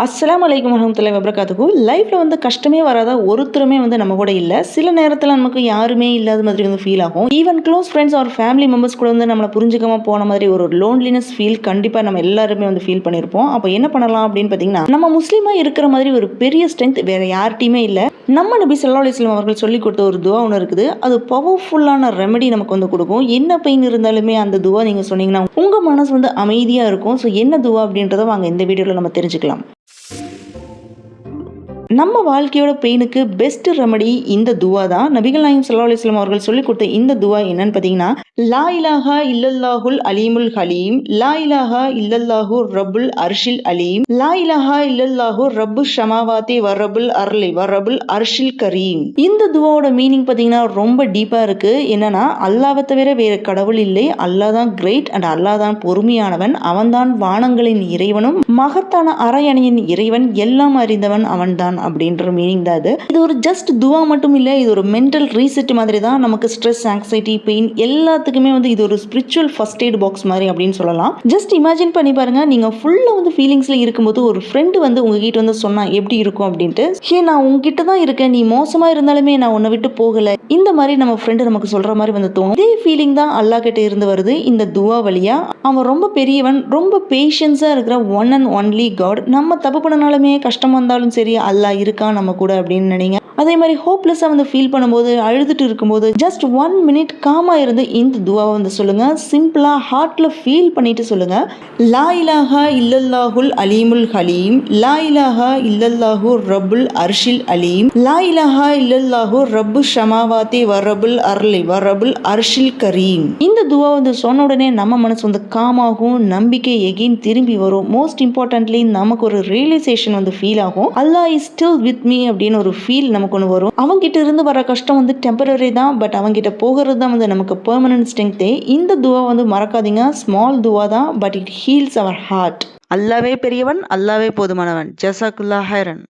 அஸ்ஸலாமு அலைக்கும் வரஹ்மத்துல்லாஹி வபரகாத்துஹு. லைஃப்ல கஷ்டமே வராத ஒருத்தருமே நம்ம கூட இல்ல. சில நேரத்துல நமக்கு யாருமே இல்லாத மாதிரி ஃபீல் ஆகும். Even close friends or family members கூட நம்மள புரிஞ்சுக்காம போன மாதிரி ஒரு லோன்லினஸ் ஃபீல் கண்டிப்பா நம்ம எல்லாருமே ஃபீல் பண்ணியிருப்போம். அப்போ என்ன பண்ணலாம் அப்படின்னு பார்த்தீங்கன்னா, நம்ம முஸ்லீமா இருக்கிற மாதிரி ஒரு பெரிய ஸ்ட்ரென்த் வேற யார்கிட்டயுமே இல்ல. நம்ம நபி ஸல்லல்லாஹு அலைஹி வஸல்லம் அவர்கள் சொல்லிக் கொடுத்த ஒரு துவா ஒன்று இருக்குது. அது பவர்ஃபுல்லான ரெமெடி நமக்கு கொடுக்கும். என்ன பெயின் இருந்தாலுமே அந்த துவா நீங்க சொன்னீங்கன்னா உங்க மனசு அமைதியா இருக்கும். ஸோ என்ன துவா அப்படின்றத வாங்க இந்த வீடியோல நம்ம தெரிஞ்சுக்கலாம். நம்ம வாழ்க்கையோட பெயினுக்கு பெஸ்ட் ரெமடி இந்த துவா தான். நபிகள் நாயகம் ஸல்லல்லாஹு அலைஹி வஸல்லம் அவர்கள் சொல்லிக் கொடுத்த இந்த துவா என்னன்னு பார்த்தீங்கன்னா, லா இலாஹா இல்லல்லாஹுல் அலீமுல் ஹலீம், லா இலாஹா இல்லல்லாஹு ரப்புல் அர்ஷில் அலீம், லா இலாஹா இல்லல்லாஹு ரப்பு ஷமாவாத்தி வ ரப்புல் அர்லி வ ரப்புல் அர்ஷில் கரீம். இந்த துவாவோட மீனிங் பார்த்தீங்கன்னா ரொம்ப டீப்பா இருக்கு. என்னன்னா, அல்லாஹ்வை தவிர வேறு கடவுள் இல்லை, அல்லாஹ் தான் கிரேட் அண்ட் அல்லாஹ் தான் பொறுமையானவன், அவன்தான் வானங்களின் இறைவனும் மகத்தான அரையணையின் இறைவன், எல்லாம் அறிந்தவன் அவன்தான் அப்படின்ற மீனிங் தான் இது. இது ஒரு ஜஸ்ட் துவா மட்டும் இல்லை, இது ஒரு மென்டல் ரீசெட் மாதிரி தான். நமக்கு ஸ்ட்ரெஸ், ஆங்ஸைட்டி, பெயின் எல்லாத்துக்குமே இது ஒரு ஸ்பிரிச்சுவல் ஃபர்ஸ்ட் எய்ட் பாக்ஸ் மாதிரி அப்படின்னு சொல்லலாம். ஜஸ்ட் இமேஜின் பண்ணி பாருங்க, நீங்க ஃபுல்லா ஃபீலிங்ஸ்ல இருக்கும்போது ஒரு ஃப்ரெண்டு உங்ககிட்ட சொன்னா எப்படி இருக்கும் அப்படின்ட்டு. ஹே, நான் உங்ககிட்ட தான் இருக்கேன், நீ மோசமா இருந்தாலுமே நான் உன்னை விட்டு போகல, இந்த மாதிரி நம்ம ஃப்ரெண்டு நமக்கு சொல்ற மாதிரி தோணும். இதே ஃபீலிங் தான் அல்லாஹ் கிட்ட இருந்து வருது இந்த துவா வழியா. அவன் ரொம்ப பெரியவன், ரொம்ப பேஷன்ஸா இருக்கிற ஒன் அண்ட் ஒன்லி காட். நம்ம தப்பு பண்ணனாலுமே கஷ்டம் வந்தாலும் சரி அல்லாஹ் இருக்கான் நம்ம கூட அப்படின்னு நினைங்க. அதே மாதிரி ஹோப்லெஸ்ஸா ஃபீல் பண்ணும்போது, அழுதுட்டு இருக்கும்போது ஜஸ்ட் 1 மினிட் காமா இருந்து இந்த துவாவை சொல்லுங்க. சிம்பிளா ஹார்ட்ல ஃபீல் பண்ணிட்டு சொல்லுங்க. லா இலாஹா இல்லல்லாஹுல் அலீமுல் ஹலீம், லா இலாஹா இல்லல்லாஹு ரப்புல் அர்ஷில் அலீம், லா இலாஹா இல்லல்லாஹு ரப்பு ஷமாவாத்தி வ ரப்புல் அர்லி வ ரப்புல் அர்ஷில் கரீம். இந்த துவா சொன்ன உடனே நம்ம மனசு காமாகும், நம்பிக்கை எகைன் திரும்பி வரும். மோஸ்ட் இம்பார்ட்டன்ட்லி நமக்கு ஒரு ரியலைசேஷன் ஃபீல் ஆகும். அல்லாஹ் இஸ் ஸ்டில் வித் மீ அப்படின்னு ஒரு ஃபீல் நமக்கு ஒன்று வரும். அவங்கிட்ட இருந்து வர கஷ்டம் டெம்பரரி தான், பட் அவங்கிட்ட போகிறது தான் நமக்கு பெர்மனன்ட் ஸ்ட்ரெங்தே. இந்த துவா மறக்காதீங்க. ஸ்மால் துவா தான், but it heals our heart. அல்லாவே பெரியவன், அல்லாவே போதுமானவன். ஜஸாக்குல்லாஹ் ஹைரன்.